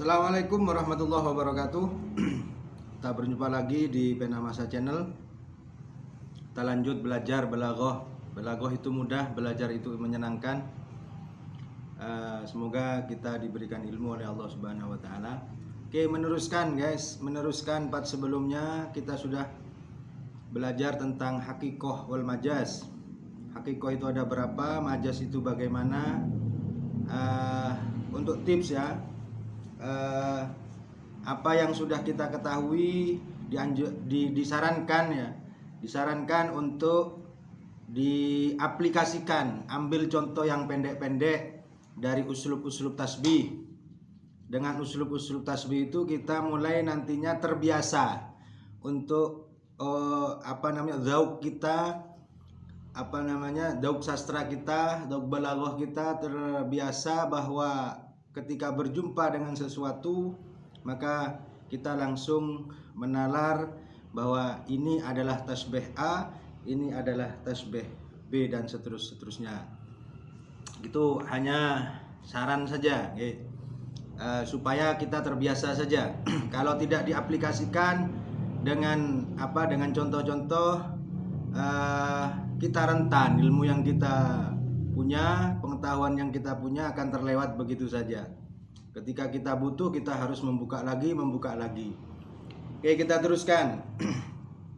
Assalamualaikum warahmatullahi wabarakatuh. Kita berjumpa lagi di Pena Masa Channel. Kita lanjut belajar balaghah. Balaghah itu mudah, belajar itu menyenangkan. Semoga kita diberikan ilmu oleh Allah Subhanahu wa taala. Oke, meneruskan guys, meneruskan part sebelumnya kita sudah belajar tentang hakikoh wal majaz. Hakikoh itu ada berapa, majaz itu bagaimana. Untuk tips ya, apa yang sudah kita ketahui disarankan untuk diaplikasikan. Ambil contoh yang pendek-pendek dari uslub-uslub tasbih. Dengan uslub-uslub tasbih itu kita mulai nantinya terbiasa untuk zauk kita, dauk sastra kita, dauk balaghah kita terbiasa bahwa ketika berjumpa dengan sesuatu maka kita langsung menalar bahwa ini adalah tasbih A, ini adalah tasbih B dan seterusnya. Itu hanya saran saja, supaya kita terbiasa saja. Kalau tidak diaplikasikan dengan contoh-contoh, kita rentan, ilmu yang kita punya, pengetahuan yang kita punya akan terlewat begitu saja. Ketika kita butuh, kita harus membuka lagi. Oke, kita teruskan.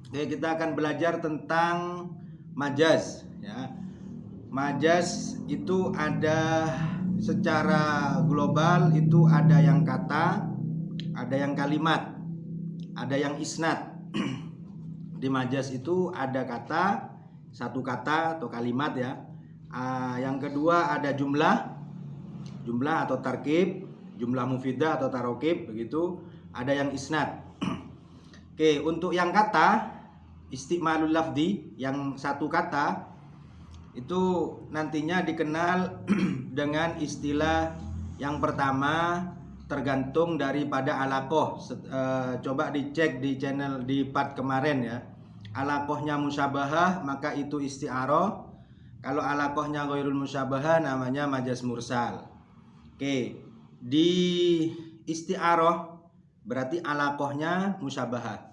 Oke, kita akan belajar tentang majaz ya. Majaz itu ada secara global, itu ada yang kata, ada yang kalimat, ada yang isnad. Di majaz itu ada kata, satu kata atau kalimat ya. Yang kedua ada jumlah atau tarkib, jumlah mufidah atau tarokib begitu. Ada yang isnad. Oke, untuk yang kata istimalul lafdi, yang satu kata itu nantinya dikenal dengan istilah yang pertama, tergantung daripada alaqoh. Coba dicek di channel di part kemarin ya. Alaqohnya musyabahah maka itu isti'arah. Kalau alaqohnya ghairul musyabahah namanya majaz mursal. Oke, di isti'arah berarti alaqohnya musyabahah.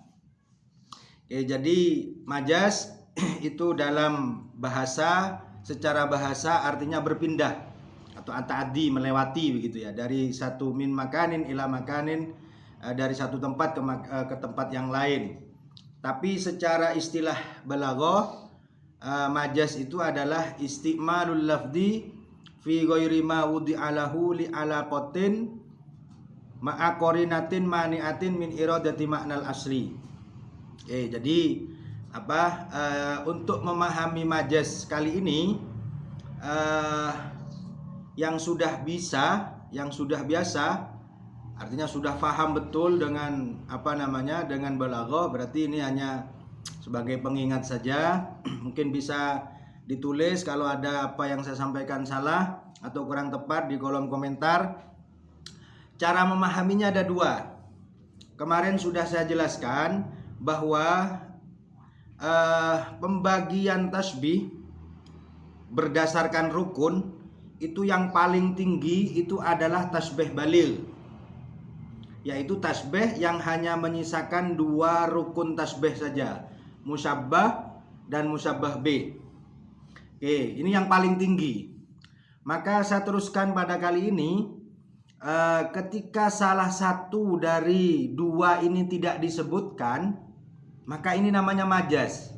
Oke, jadi majaz itu dalam bahasa, secara bahasa artinya berpindah atau ta'addi, melewati begitu ya, dari satu min makanin ila makanin, dari satu tempat ke tempat yang lain. Tapi secara istilah balaghah, majaz itu adalah istimalul lafdi fi ghairi ma wudi'alahu li alaqatin ma'a qarinatin mani'atin min iradati ma'nal asli. Jadi untuk memahami majaz kali ini, yang sudah biasa, artinya sudah paham betul dengan dengan balaghah, berarti ini hanya sebagai pengingat saja. Mungkin bisa ditulis kalau ada apa yang saya sampaikan salah atau kurang tepat di kolom komentar. Cara memahaminya ada dua. Kemarin sudah saya jelaskan bahwa pembagian tasbih berdasarkan rukun itu yang paling tinggi itu adalah tasbih balil, yaitu tasbih yang hanya menyisakan dua rukun tasbih saja, musyabbah dan musyabbah B. Ini yang paling tinggi. Maka saya teruskan pada kali ini, ketika salah satu dari dua ini tidak disebutkan, maka ini namanya majaz.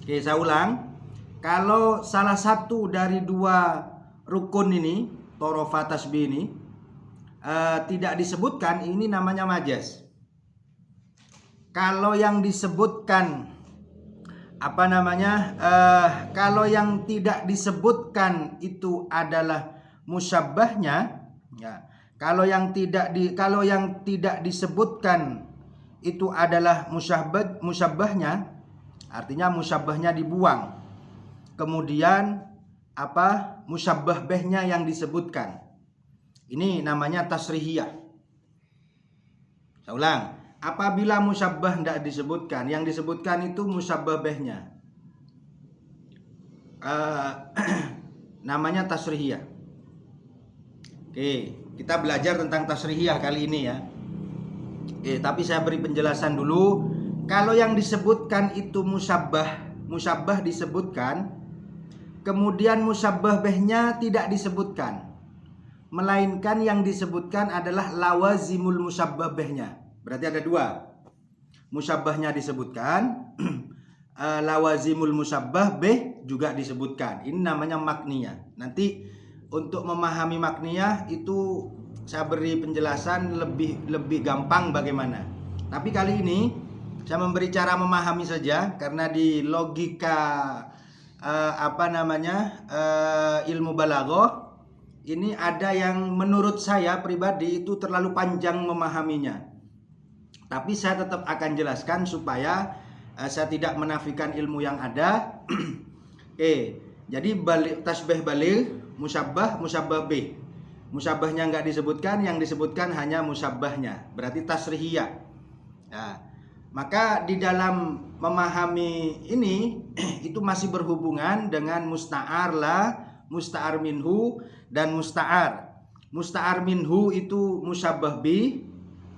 Saya ulang. Kalau salah satu dari dua rukun ini, torofa tasbih ini, tidak disebutkan, ini namanya majaz. Kalau yang disebutkan kalau yang tidak disebutkan itu adalah musyabbahnya ya. Kalau yang tidak disebutkan itu adalah musyabbahnya, artinya musyabbahnya dibuang. Kemudian musyabbah bihnya yang disebutkan. Ini namanya tasrihiyah. Saya ulang. Apabila musyabbah tidak disebutkan, yang disebutkan itu musyabbah bihnya, namanya tasrihiyah. Kita belajar tentang tasrihiyah kali ini ya. Tapi saya beri penjelasan dulu. Kalau yang disebutkan itu musyabbah disebutkan, kemudian musyabbah bihnya tidak disebutkan, melainkan yang disebutkan adalah lawazimul musyabbah bihnya. Berarti ada dua. Musyabbahnya disebutkan, lawazimul musyabbah bih juga disebutkan. Ini namanya makniyah. Nanti untuk memahami makniyah itu saya beri penjelasan lebih gampang bagaimana. Tapi kali ini saya memberi cara memahami saja, karena di logika ilmu balaghah ini ada yang menurut saya pribadi itu terlalu panjang memahaminya. Tapi saya tetap akan jelaskan supaya saya tidak menafikan ilmu yang ada. Jadi tasbih baligh, musyabbah, musyabbah bih. Musyabbahnya enggak disebutkan, yang disebutkan hanya musyabbahnya. Berarti tasrihiyah. Nah, maka di dalam memahami ini itu masih berhubungan dengan musta'ar lah, musta'ar minhu dan musta'ar. Musta'ar minhu itu musyabbah bih,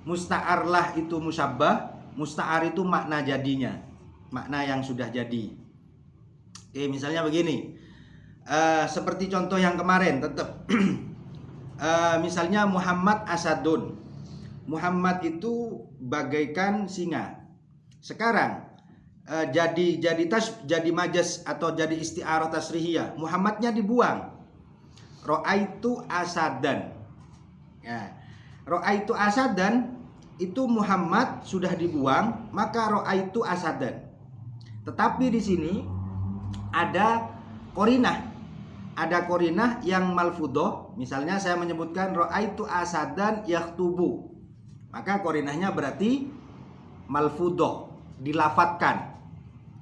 musta'ar lah itu musyabbah, musta'ar itu makna jadinya, makna yang sudah jadi. Misalnya begini, seperti contoh yang kemarin tetap. Misalnya Muhammad asadun. Muhammad itu bagaikan singa. Sekarang jadi majas atau jadi isti'arah tasrihiyah. Muhammadnya dibuang. Ra'aitu asadan. Ya. Ra'aitu asadan itu Muhammad sudah dibuang, maka ra'aitu asadan. Tetapi di sini ada qorinah. Ada qorinah yang malfudhoh. Misalnya saya menyebutkan ra'aitu asadan yakhtubu. Maka qorinahnya berarti malfudhoh, dilafatkan.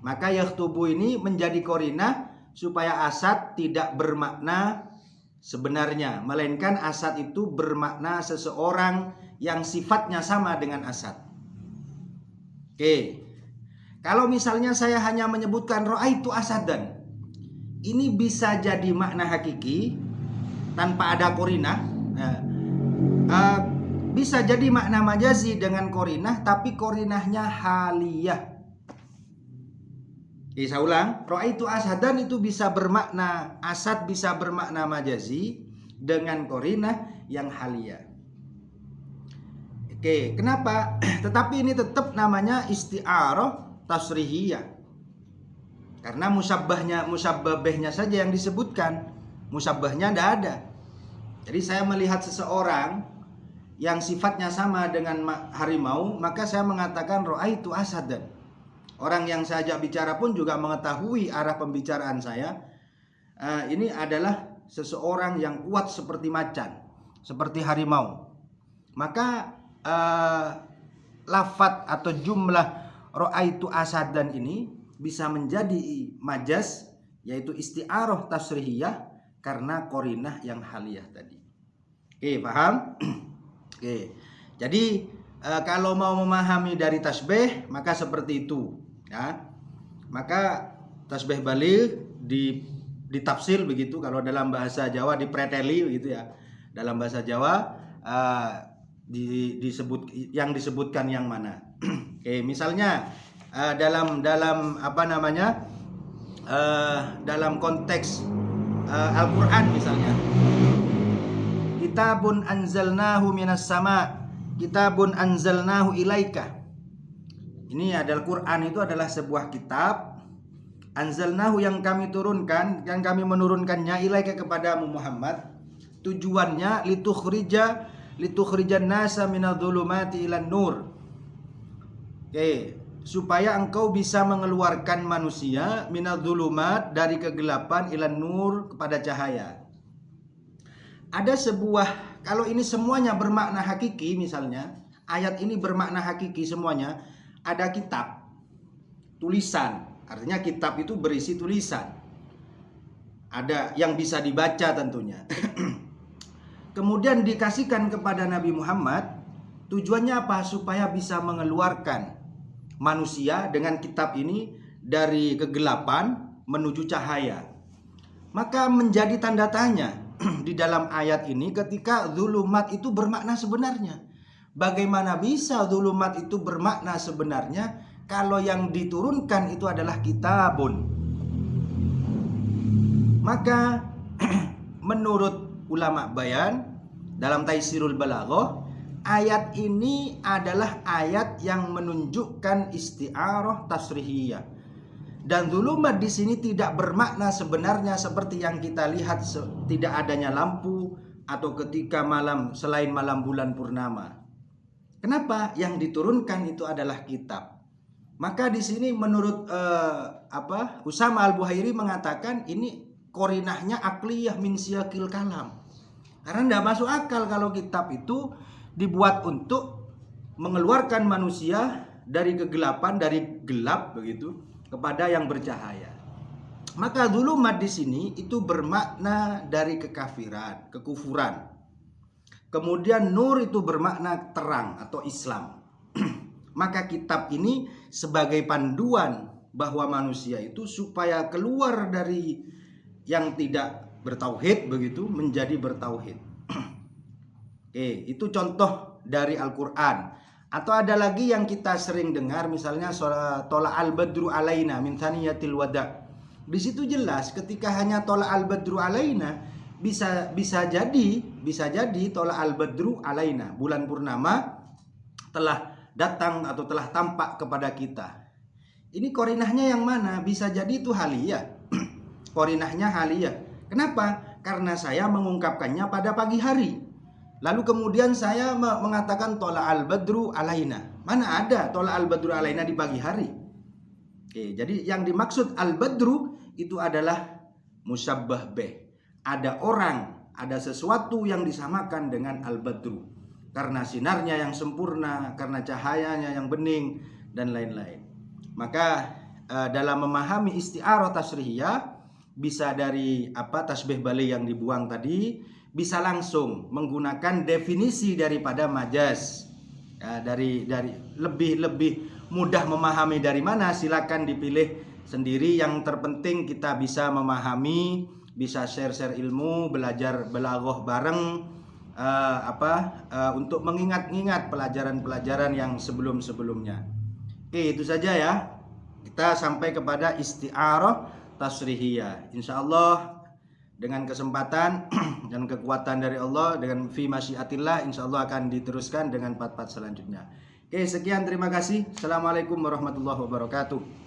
Maka yakhtubu ini menjadi qorinah supaya asad tidak bermakna sebenarnya, melainkan asad itu bermakna seseorang yang sifatnya sama dengan asad. Kalau misalnya saya hanya menyebutkan ra'aitu asadan, ini bisa jadi makna hakiki tanpa ada qorinah. Bisa jadi makna majazi dengan qorinah, tapi qorinahnya haliyah. Saya ulang, ra'aitu asadan itu bisa bermakna asad, bisa bermakna majazi dengan qorinah yang haliyah. Kenapa? Tetapi ini tetap namanya isti'arah tasrihiyah. Karena musyabbah bihnya saja yang disebutkan, musyabbahnya tidak ada. Jadi saya melihat seseorang yang sifatnya sama dengan harimau, maka saya mengatakan ra'aitu asadan. Orang yang saya ajak bicara pun juga mengetahui arah pembicaraan saya. Ini adalah seseorang yang kuat seperti macan, seperti harimau. Maka lafadz atau jumlah ra'aitu asadan ini bisa menjadi majas, yaitu isti'arah tasrihiyah karena qorinah yang haliyah tadi. Paham? Jadi kalau mau memahami dari tasbih maka seperti itu ya. Maka tasbih baligh ditafsir begitu, kalau dalam bahasa Jawa dipreteli begitu ya. Dalam bahasa Jawa yang disebutkan yang mana. Misalnya dalam konteks Al-Qur'an misalnya, kitabun anzalnahu minas sama, kitabun anzalnahu ilaika. Ini adalah Quran, itu adalah sebuah kitab. Anzalnahu yang kami turunkan, yang kami menurunkannya ilaika kepadamu Muhammad. Tujuannya litukhrijan nasa minadh-dhulumati ilan nur. Supaya engkau bisa mengeluarkan manusia minadh-dhulumat, dari kegelapan, ilan nur, kepada cahaya. Ada sebuah, kalau ini semuanya bermakna hakiki, misalnya ayat ini bermakna hakiki semuanya, ada kitab, tulisan, artinya kitab itu berisi tulisan, ada yang bisa dibaca tentunya. Kemudian dikasihkan kepada Nabi Muhammad, tujuannya apa? Supaya bisa mengeluarkan manusia dengan kitab ini dari kegelapan menuju cahaya. Maka menjadi tanda tanya, di dalam ayat ini ketika zulumat itu bermakna sebenarnya. Bagaimana bisa zulumat itu bermakna sebenarnya kalau yang diturunkan itu adalah kitabun? Maka menurut ulama bayan dalam Taisirul Balaghah, ayat ini adalah ayat yang menunjukkan isti'arah tasrihiyah. Dan zulumat di sini tidak bermakna sebenarnya seperti yang kita lihat tidak adanya lampu atau ketika malam selain malam bulan purnama. Kenapa? Yang diturunkan itu adalah kitab. Maka di sini menurut Usama Al-Buhairi mengatakan ini korinahnya akliyah min siyaqil kalam. Karena tidak masuk akal kalau kitab itu dibuat untuk mengeluarkan manusia dari kegelapan, dari gelap begitu, kepada yang bercahaya. Maka zulumat di sini itu bermakna dari kekafiran, kekufuran. Kemudian nur itu bermakna terang atau Islam. Maka kitab ini sebagai panduan bahwa manusia itu supaya keluar dari yang tidak bertauhid begitu menjadi bertauhid. Oke, itu contoh dari Al-Qur'an. Atau ada lagi yang kita sering dengar, misalnya tola al-badru alaina min thaniyatil wada. Di situ jelas ketika hanya tola al-badru alaina bisa jadi tola al-badru alaina, bulan purnama telah datang atau telah tampak kepada kita. Ini korinahnya yang mana? Bisa jadi itu haliyah. Korinahnya haliyah. Kenapa? Karena saya mengungkapkannya pada pagi hari. Lalu kemudian saya mengatakan tola al-badru alaina. Mana ada tola al-badru alaina di pagi hari? Oke, jadi yang dimaksud al-badru itu adalah musyabbah bih. Ada orang, ada sesuatu yang disamakan dengan al-badru. Karena sinarnya yang sempurna, karena cahayanya yang bening, dan lain-lain. Maka dalam memahami isti'arah tasrihiyah, bisa dari tasbih bali yang dibuang tadi, bisa langsung menggunakan definisi daripada majaz. Ya, dari lebih mudah memahami dari mana, silakan dipilih sendiri. Yang terpenting kita bisa memahami, bisa share ilmu, belajar balaghah bareng, untuk mengingat-ingat pelajaran-pelajaran yang sebelum-sebelumnya. Oke, itu saja ya. Kita sampai kepada isti'arah tasrihiyah. Insyaallah dengan kesempatan dan kekuatan dari Allah, dengan fi masyiatillah, insyaallah akan diteruskan dengan part-part selanjutnya. Oke, sekian, terima kasih. Assalamualaikum warahmatullahi wabarakatuh.